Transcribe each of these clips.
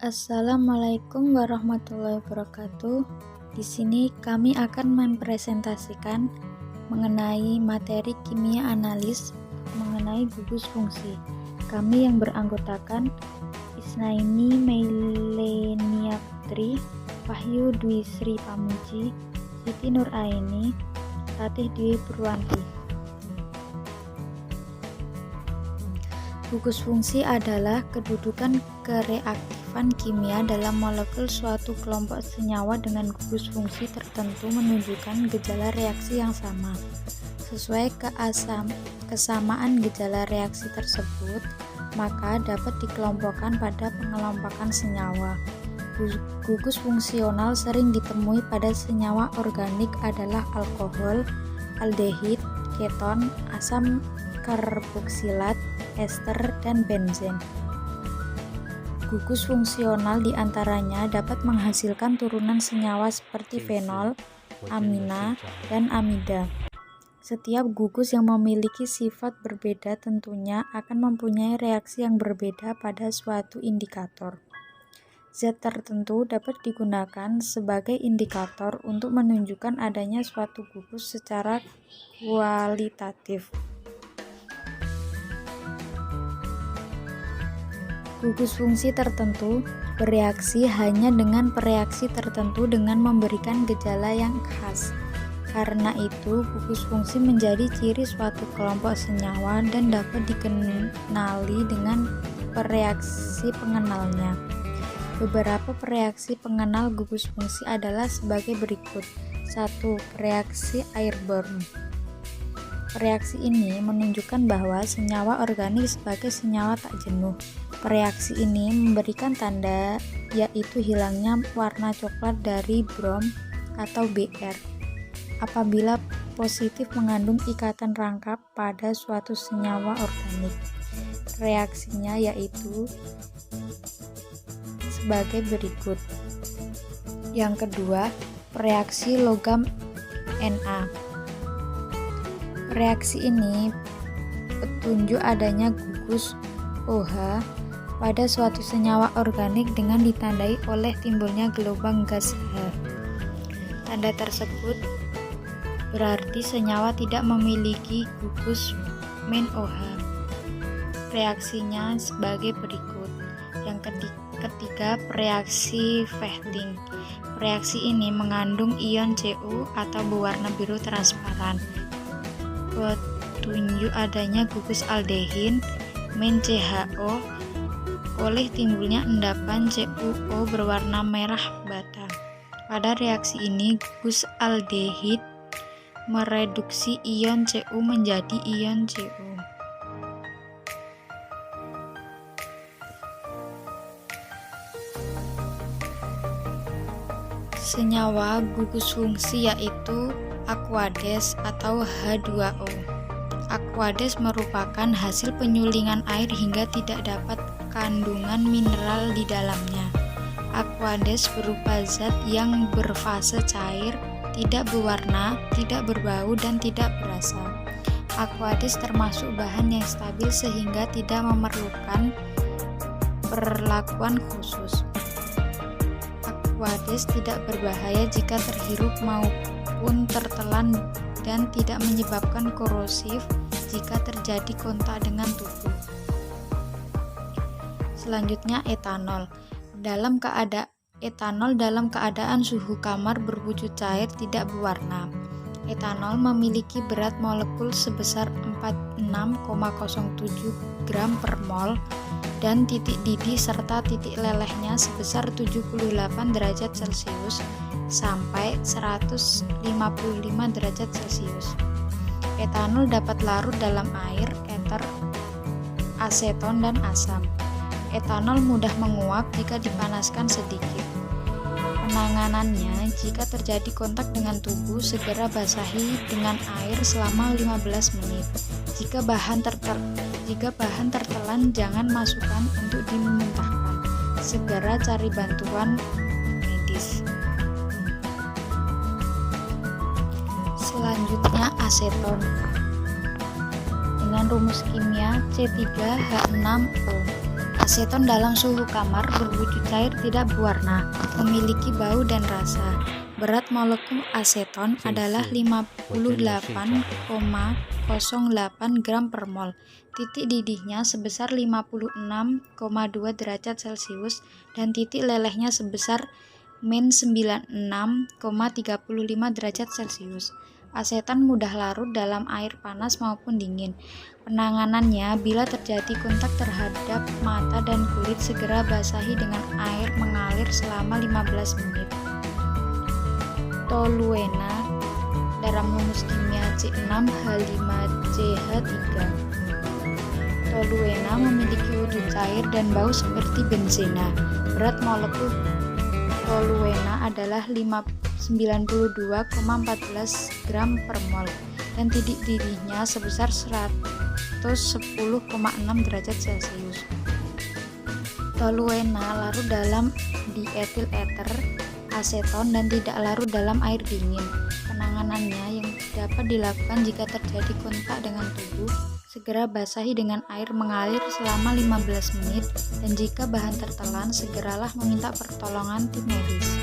Assalamualaikum warahmatullahi wabarakatuh. Di sini kami akan mempresentasikan mengenai materi kimia analis mengenai gugus fungsi. Kami yang beranggotakan Isnaini Meilenia Putri, Wahyu Dwi Sri Pamuji, Siti Nuraini, Ratih Dwi Purwanti. Gugus fungsi adalah kedudukan kereaktifan kimia dalam molekul suatu kelompok senyawa dengan gugus fungsi tertentu menunjukkan gejala reaksi yang sama. Sesuai kesamaan gejala reaksi tersebut, maka dapat dikelompokkan pada pengelompokan senyawa. Gugus fungsional sering ditemui pada senyawa organik adalah alkohol, aldehid, keton, asam karboksilat, ester, dan benzen. Gugus fungsional diantaranya dapat menghasilkan turunan senyawa seperti fenol, amina, dan amida. Setiap gugus yang memiliki sifat berbeda tentunya akan mempunyai reaksi yang berbeda pada suatu indikator. Zat tertentu dapat digunakan sebagai indikator untuk menunjukkan adanya suatu gugus secara kualitatif. Gugus fungsi tertentu bereaksi hanya dengan pereaksi tertentu dengan memberikan gejala yang khas. Karena itu, gugus fungsi menjadi ciri suatu kelompok senyawa dan dapat dikenali dengan pereaksi pengenalnya. Beberapa pereaksi pengenal gugus fungsi adalah sebagai berikut. 1. Reaksi airborne. Reaksi ini menunjukkan bahwa senyawa organik sebagai senyawa tak jenuh. Reaksi ini memberikan tanda yaitu hilangnya warna coklat dari brom atau Br apabila positif mengandung ikatan rangkap pada suatu senyawa organik. Reaksinya yaitu sebagai berikut. Yang kedua, reaksi logam Na. Reaksi ini petunjuk adanya gugus OH pada suatu senyawa organik dengan ditandai oleh timbulnya gelombang gas H. Tanda tersebut berarti senyawa tidak memiliki gugus main OH. Reaksinya sebagai berikut. Yang ketiga, reaksi Vechting. Reaksi ini mengandung ion Cu atau berwarna biru transparan. Petunjuk adanya gugus aldehin main CHO oleh timbulnya endapan CuO berwarna merah bata. Pada reaksi ini, gugus aldehid mereduksi ion Cu menjadi ion Cu. Senyawa gugus fungsi yaitu Aquades atau H2O. Aquades merupakan hasil penyulingan air hingga tidak dapat kandungan mineral di dalamnya. Aquades berupa zat yang berfase cair, tidak berwarna, tidak berbau, dan tidak berasa. Aquades termasuk bahan yang stabil sehingga tidak memerlukan perlakuan khusus. Aquades tidak berbahaya jika terhirup maupun tertelan dan tidak menyebabkan korosif jika terjadi kontak dengan tubuh. Selanjutnya, etanol. Etanol dalam keadaan suhu kamar berwujud cair tidak berwarna. Etanol memiliki berat molekul sebesar 46,07 gram per mol dan titik didih serta titik lelehnya sebesar 78 derajat Celcius sampai 155 derajat Celcius. Etanol dapat larut dalam air, eter, aseton, dan asam. Etanol mudah menguap jika dipanaskan sedikit. Penanganannya, jika terjadi kontak dengan tubuh, segera basahi dengan air selama 15 menit. Jika bahan tertelan, jangan masukkan untuk dimuntahkan. Segera cari bantuan medis. Selanjutnya, aseton. Dengan rumus kimia C3H6O. Aseton dalam suhu kamar berwujud cair tidak berwarna, memiliki bau dan rasa. Berat molekul aseton adalah 58,08 gram per mol. Titik didihnya sebesar 56,2 derajat Celcius dan titik lelehnya sebesar -96,35 derajat Celcius. Aseton mudah larut dalam air panas maupun dingin. Penanganannya, bila terjadi kontak terhadap mata dan kulit, segera basahi dengan air mengalir selama 15 menit. Toluena, dalam rumus kimia C6H5CH3. Toluena memiliki wujud cair dan bau seperti benzena. Berat molekul toluena adalah 92,14 gram per mol dan titik didihnya sebesar 110,6 derajat Celcius. Toluena larut dalam dietil ether aseton dan tidak larut dalam air dingin. Penanganannya yang dapat dilakukan jika terjadi kontak dengan tubuh, segera basahi dengan air mengalir selama 15 menit dan jika bahan tertelan, segeralah meminta pertolongan tim medis.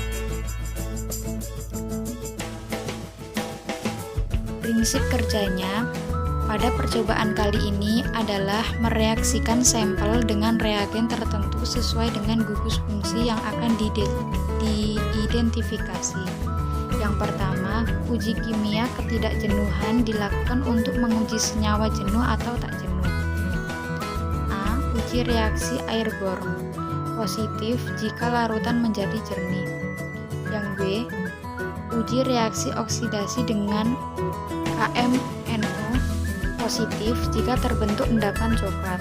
Prinsip kerjanya pada percobaan kali ini adalah mereaksikan sampel dengan reagen tertentu sesuai dengan gugus fungsi yang akan diidentifikasi. Yang pertama, uji kimia ketidakjenuhan dilakukan untuk menguji senyawa jenuh atau tak jenuh. A. Uji reaksi airborne positif jika larutan menjadi jernih. Yang B. Uji reaksi oksidasi dengan KMNO positif jika terbentuk endapan coklat.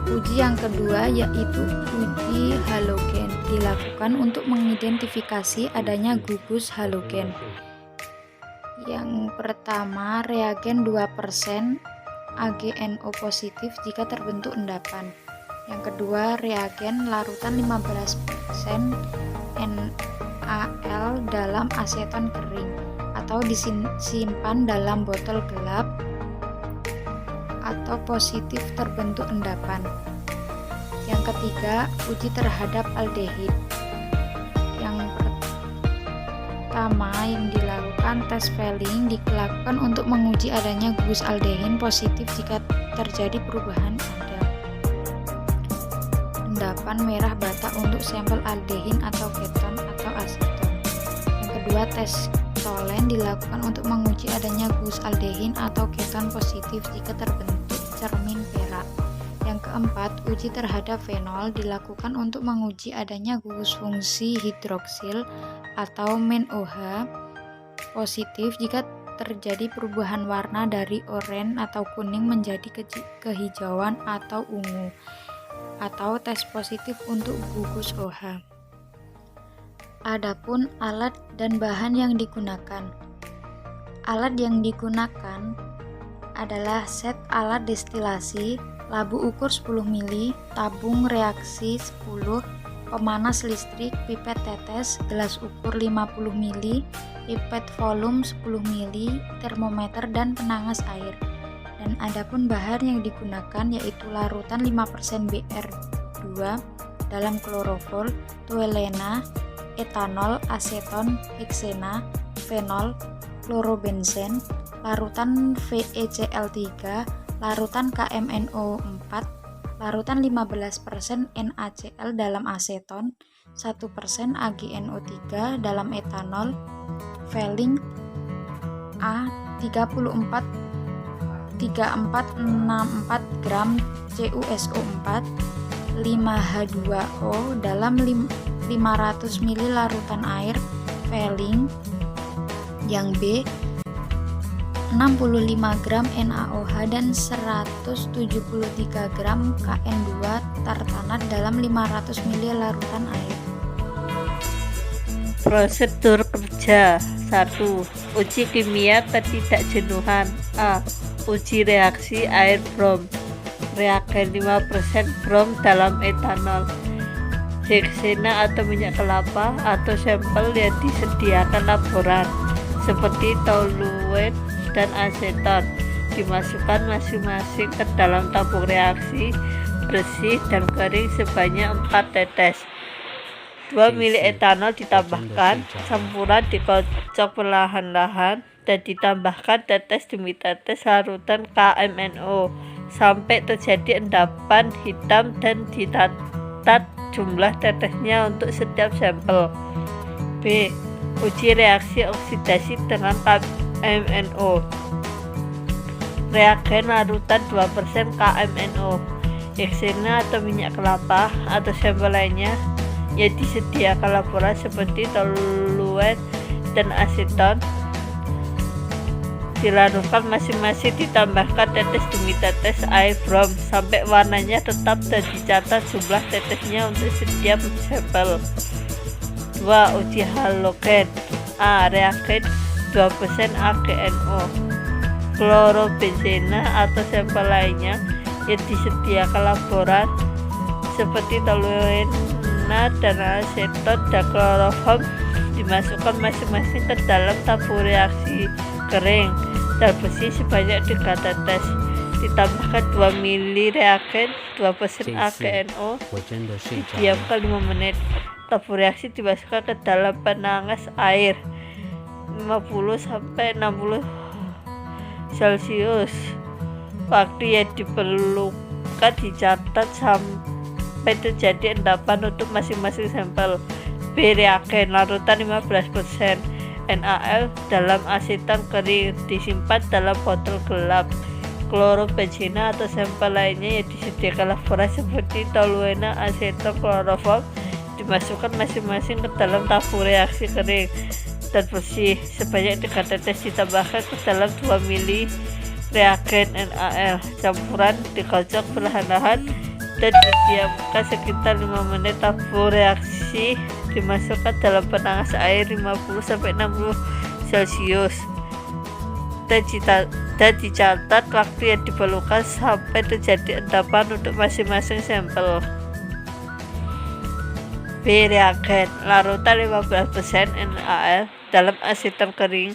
Uji yang kedua yaitu uji halogen, dilakukan untuk mengidentifikasi adanya gugus halogen. Yang pertama, reagen 2% AgNO positif jika terbentuk endapan. Yang kedua, reagen larutan 15% NaL dalam aseton kering atau disimpan dalam botol gelap atau positif terbentuk endapan. Yang ketiga, uji terhadap aldehid. Yang pertama yang dilakukan tes Fehling dilakukan untuk menguji adanya gugus aldehin positif jika terjadi perubahan ada endapan merah bata untuk sampel aldehin atau keton atau aseton. Yang kedua, tes Tolen dilakukan untuk menguji adanya gugus aldehin atau keton positif jika terbentuk cermin perak. Yang keempat, uji terhadap fenol dilakukan untuk menguji adanya gugus fungsi hidroksil atau MnOH positif jika terjadi perubahan warna dari oranye atau kuning menjadi kehijauan atau ungu, atau tes positif untuk gugus OH. Adapun alat dan bahan yang digunakan. Alat yang digunakan adalah set alat destilasi, labu ukur 10 ml, tabung reaksi 10, pemanas listrik, pipet tetes, gelas ukur 50 ml, pipet volume 10 ml, termometer dan penangas air. Dan adapun bahan yang digunakan yaitu larutan 5% Br2 dalam kloroform, toluena, etanol, aseton, heksena, fenol, klorobenzen, larutan VeCl3, larutan KMNO4, larutan 15% NaCl dalam aseton, 1% AgNO3 dalam etanol, Fehling A34 3464 gram CuSO4, 5H2O dalam 500 ml larutan air, Fehling. Yang B, 65 gram NaOH dan 173 gram KN2 tartanat dalam 500 ml larutan air. Prosedur kerja 1. Uji kimia ketidakjenuhan. A. Uji reaksi air brom, reagen 5% brom dalam etanol, heksena atau minyak kelapa, atau sampel yang disediakan laboran seperti toluen dan aseton. dimasukkan masing-masing ke dalam tabung reaksi bersih dan kering sebanyak 4 tetes. 2 ml etanol ditambahkan, campuran dikocok perlahan-lahan dan ditambahkan tetes demi tetes larutan KMNO sampai terjadi endapan hitam dan dicatat jumlah tetesnya untuk setiap sampel. B. Uji reaksi oksidasi dengan KMNO. Reagen larutan 2% KMNO, heksana atau minyak kelapa atau sampel lainnya yang disediakan laborat seperti toluen dan aseton dilarutkan masing-masing, ditambahkan tetes demi tetes air brom sampai warnanya tetap dan dicatat jumlah tetesnya untuk setiap sampel. 2. Uji halogen. A. Reagen 2% AgNO, klorobenzena atau sampel lainnya yang disediakan laborat seperti toluena dan aseton dan kloroform dimasukkan masing-masing ke dalam tabung reaksi kering dan bersih sebanyak 3 tetes, ditambahkan 2 ml reagen 2% AgNO, didiamkan 5 menit. Tabung reaksi dimasukkan ke dalam penanas air 50-60 Celcius. Waktu yang diperlukan dicatat sampai terjadi endapan untuk masing-masing sampel. B. Reagen larutan 15% NaL dalam aseton kering disimpan dalam botol gelap. Klorobenzena atau sampel lainnya yang disediakan laborat seperti toluena, aseton, kloroform dimasukkan masing-masing ke dalam tabung reaksi kering dan bersih sebanyak 3 tetes, ditambahkan ke dalam 2 ml reagen NaL, campuran dikocok perlahan-lahan dan didiamkan sekitar 5 menit. Tabung reaksi dimasukkan dalam penanas air 50-60 Celcius dan dicatat waktu yang diperlukan sampai terjadi endapan untuk masing-masing sampel. B. Reagen larutan 15% NaL dalam aseton kering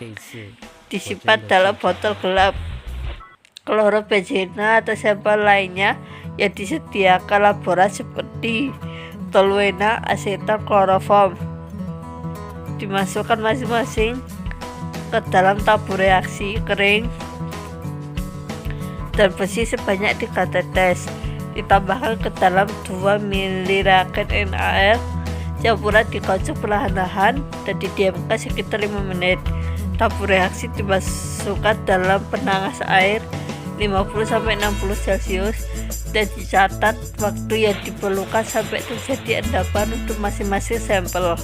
disimpan dalam botol gelap. Klorobenzena atau sampel lainnya yang disediakan laborat seperti toluena, aseton, kloroform dimasukkan masing-masing ke dalam tabung reaksi kering dan bersih sebanyak 3 tetes, ditambahkan ke dalam 2 ml reagen NaL, campuran dikocok perlahan-lahan dan didiamkan sekitar 5 menit. Tabung reaksi dimasukkan dalam penanas air 50-60 Celcius dan dicatat waktu yang diperlukan sampai terjadi endapan untuk masing-masing sampel.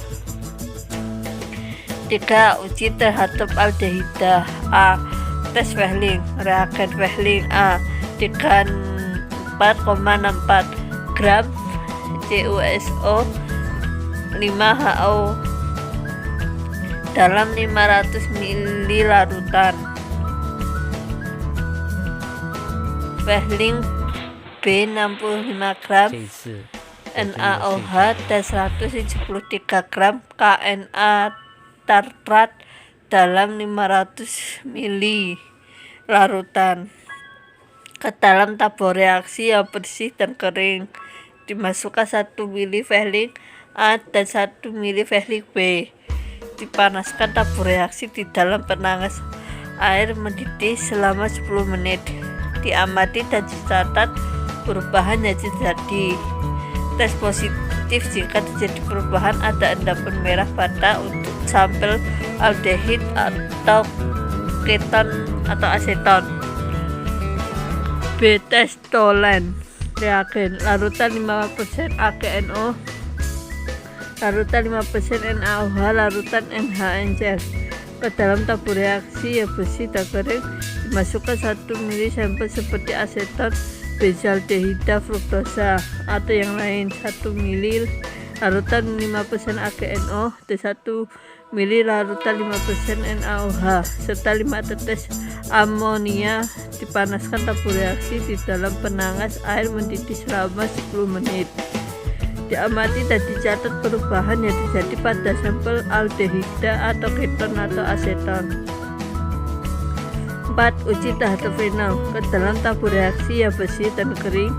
3. Uji terhadap aldehida. A. Tes Fehling. Reagen Fehling. A. 34,64 gram CuSO 5HO dalam 500 ml larutan. Fehling B 65 gram NaOH dan 173 gram KNa tartrat dalam 500 ml larutan ke dalam tabung reaksi yang bersih dan kering. Dimasukkan 1 ml Fehling A dan 1 ml Fehling B. Dipanaskan tabung reaksi di dalam penanas air mendidih selama 10 menit. Diamati dan dicatat perubahan yang terjadi. Tes positif jika terjadi perubahan ada endapan merah bata untuk sampel aldehid atau keton atau aseton. B. Tes toluen. Reagen larutan 5% AgNO, larutan 5% NaOH, larutan NaHCl ke dalam tabung reaksi yang bersih dan kering. Dimasukkan 1 ml sampel seperti aseton benzaldehida fruktosa atau yang lain, 1 ml larutan 5% AgNO dan 1 ml larutan 5% NaOH serta 5 tetes amonia. Dipanaskan tabung reaksi di dalam penanas air mendidih selama 10 menit. Diamati dan dicatat perubahan yang terjadi pada sampel aldehida atau keton atau aseton. 4. Uji terhadap fenol. Ke dalam tabur reaksi yang bersih dan kering,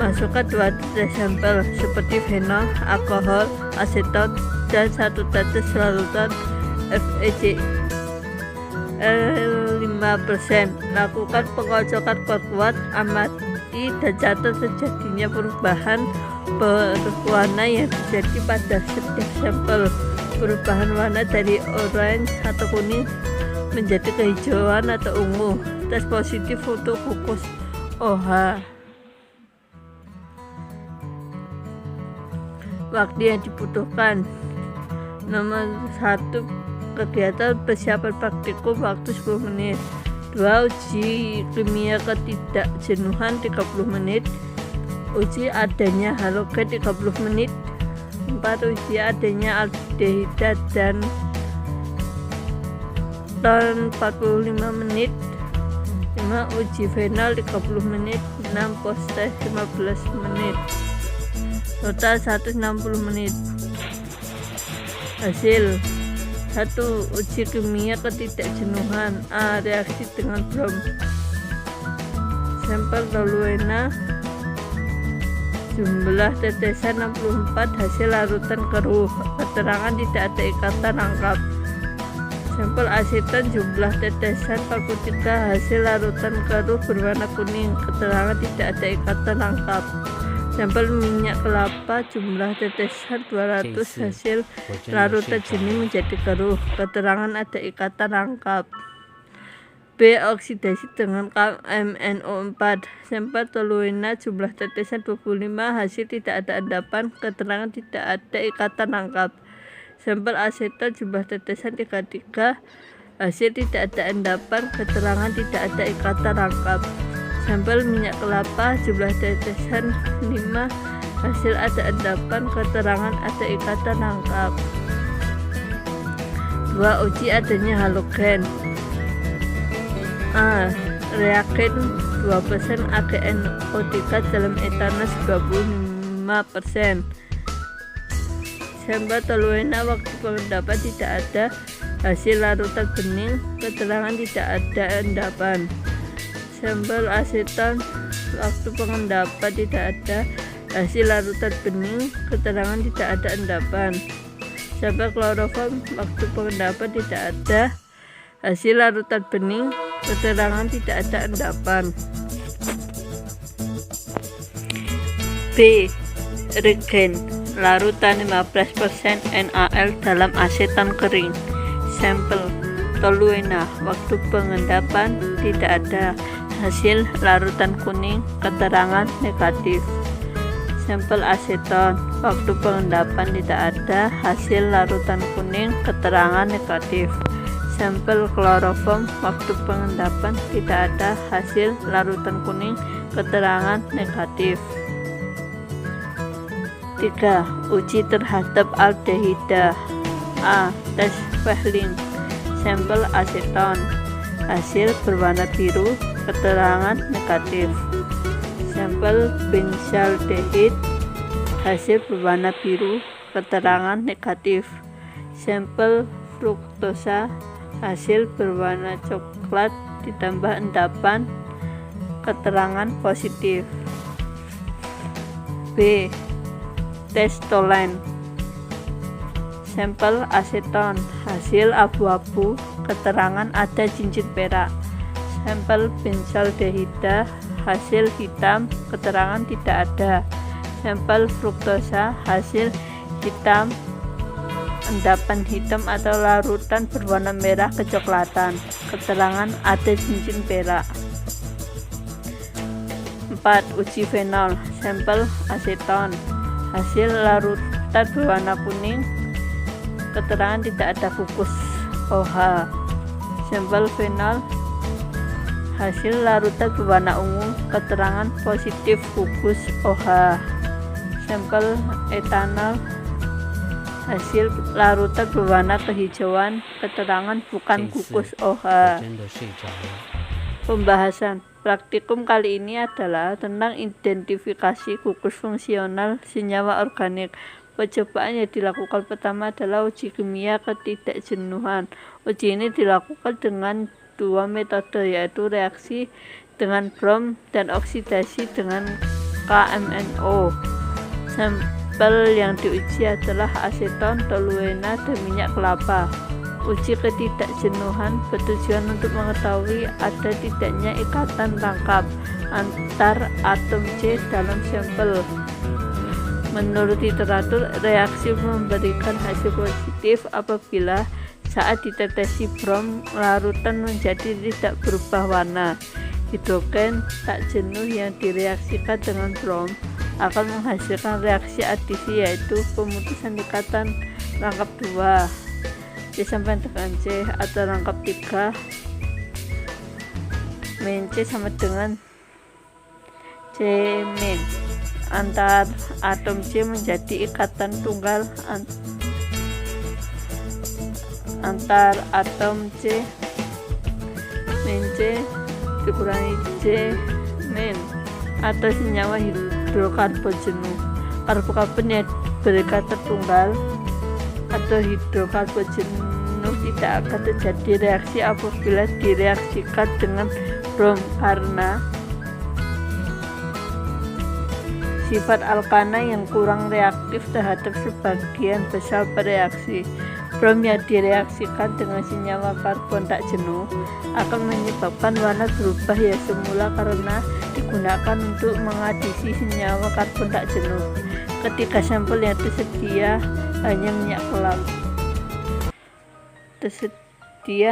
masukkan 2 tetes sampel seperti fenol, alkohol, aseton, dan 1 tetes larutan FeCl 5%. Lakukan pengocokan kuat-kuat, amati dan catat terjadinya perubahan berwarna yang terjadi pada setiap sampel. Perubahan warna dari orange atau kuning menjadi kehijauan atau ungu. Tes positif untuk kukus OH. Waktu yang dibutuhkan. Nomor 1, kegiatan persiapan praktikum waktu 10 menit. 2. Uji kimia ketidakjenuhan 30 menit. Uji adanya halogen 30 menit. 4. Uji adanya aldehida dan ton 45 menit. 5. Uji fenol 30 menit. 6. Post test 15 menit. Total 160 menit. Hasil. 1. Uji kimia ketidakjenuhan. A. Reaksi dengan brom. Sampel toluena, jumlah tetesan 64, hasil larutan keruh. Keterangan tidak ada ikatan rangkap. Sampel aseton, jumlah tetesan 43, hasil larutan keruh berwarna kuning. Keterangan tidak ada ikatan rangkap. Sampel minyak kelapa, jumlah tetesan 200, hasil larutan jenuh menjadi keruh. Keterangan ada ikatan rangkap. B. Oksidasi dengan KMNO4. Sampel toluena, jumlah tetesan 25, hasil tidak ada endapan. Keterangan tidak ada ikatan rangkap. Sampel aseton, jumlah tetesan 33, hasil tidak ada endapan. Keterangan tidak ada ikatan rangkap. Sampel minyak kelapa, jumlah tetesan 5, hasil ada endapan. Keterangan ada ikatan rangkap. 2. Uji adanya halogen. A. Reagen 2% AgNO3 dalam etanol 25%. Sampel toluena, waktu pengendapan tidak ada, hasil larutan bening. Keterangan tidak ada endapan. Sampel aseton, waktu pengendapan tidak ada, hasil larutan bening. Keterangan tidak ada endapan. Sampel kloroform, waktu pengendapan tidak ada, hasil larutan bening. Keterangan tidak ada endapan. B. Regen, larutan 15% NaL dalam aseton kering. Sampel toluena, waktu pengendapan tidak ada, hasil larutan kuning. Keterangan negatif. Sampel aseton, waktu pengendapan tidak ada, hasil larutan kuning. Keterangan negatif. Sampel kloroform, waktu pengendapan tidak ada, hasil larutan kuning. Keterangan negatif. 3. Uji terhadap aldehida. A. Tes Fehling. Sampel aseton, hasil berwarna biru. Keterangan negatif. Sampel benzaldehid, hasil berwarna biru. Keterangan negatif. Sampel fruktosa, hasil berwarna coklat ditambah endapan. Keterangan positif. B. Tes Tolen. Sampel aseton, hasil abu-abu. Keterangan ada cincin perak. Sampel benzaldehida, hasil hitam. Keterangan tidak ada. Sampel fruktosa, hasil hitam, endapan hitam atau larutan berwarna merah kecoklatan. Keterangan ada cincin perak. 4. Uji fenol. Sampel aseton, hasil larutan berwarna kuning. Keterangan tidak ada kukus OH. Sampel fenol, hasil larutan berwarna ungu. Keterangan positif kukus OH. Sampel etanol, hasil larutan berwarna kehijauan. Keterangan bukan kukus OH. Pembahasan praktikum kali ini adalah tentang identifikasi gugus fungsional senyawa organik. Percobaan yang dilakukan pertama adalah uji kimia ketidakjenuhan. Uji ini dilakukan dengan dua metode, yaitu reaksi dengan brom dan oksidasi dengan KMNO. Sampel yang diuji adalah aseton, toluena, dan minyak kelapa. Uji ketidakjenuhan bertujuan untuk mengetahui ada tidaknya ikatan rangkap antar atom C dalam sampel. Menurut literatur, reaksi memberikan hasil positif apabila saat ditetesi brom, larutan menjadi tidak berubah warna. Hidrogen tak jenuh yang direaksikan dengan brom akan menghasilkan reaksi adisi, yaitu pemutusan ikatan rangkap 2 C sampai dengan C atau rangkap 3 min C sama dengan C min. Antar atom C menjadi ikatan tunggal antar atom C min C dikurangi C min atau senyawa hidrokarbon jenuh. Karbon yang berikatan tunggal atau hidrokarbon jenuh tidak akan terjadi reaksi apabila direaksikan dengan brom karena sifat alkana yang kurang reaktif terhadap sebagian besar bereaksi. Brom yang direaksikan dengan senyawa karbon tak jenuh akan menyebabkan warna berubah yang semula karena digunakan untuk mengadisi senyawa karbon tak jenuh. Ketika sampel yang tersedia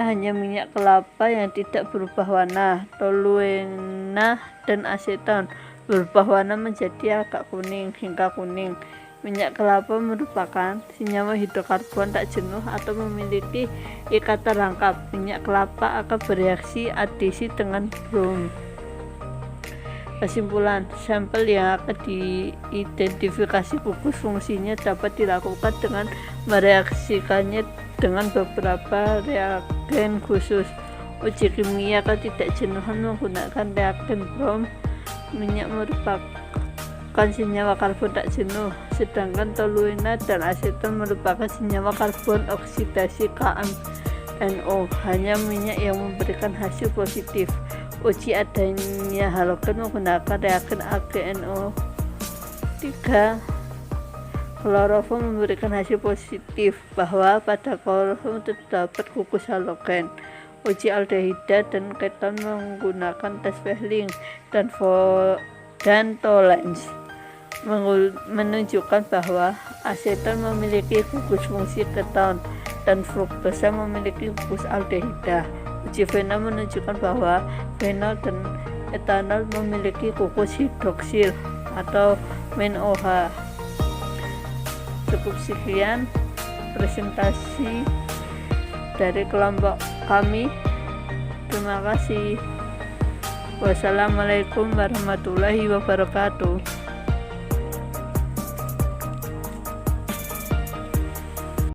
hanya minyak kelapa yang tidak berubah warna, toluena dan aseton berubah warna menjadi agak kuning hingga kuning. Minyak kelapa merupakan senyawa hidrokarbon tak jenuh atau memiliki ikatan rangkap. Minyak kelapa akan bereaksi adisi dengan brom. Kesimpulan, sampel yang akan diidentifikasi gugus fungsinya dapat dilakukan dengan mereaksikannya dengan beberapa reagen khusus. Uji kimia ketidakjenuhan menggunakan reagen brom. Minyak merupakan senyawa karbon tak jenuh, sedangkan toluena dan aseton merupakan senyawa karbon oksidasi KMNO. Hanya minyak yang memberikan hasil positif. Uji adanya halogen menggunakan reagen AgNO3 klorofom memberikan hasil positif bahwa pada klorofom terdapat gugus halogen. Uji aldehida dan keton menggunakan tes Fehling dan Tollens menunjukkan bahwa aseton memiliki gugus fungsi keton dan fruktosa memiliki gugus aldehida. Uji fenol menunjukkan bahwa fenol dan etanol memiliki gugus hidroksil atau MnOH. Cukup sekian presentasi dari kelompok kami. Terima kasih. Wassalamualaikum warahmatullahi wabarakatuh.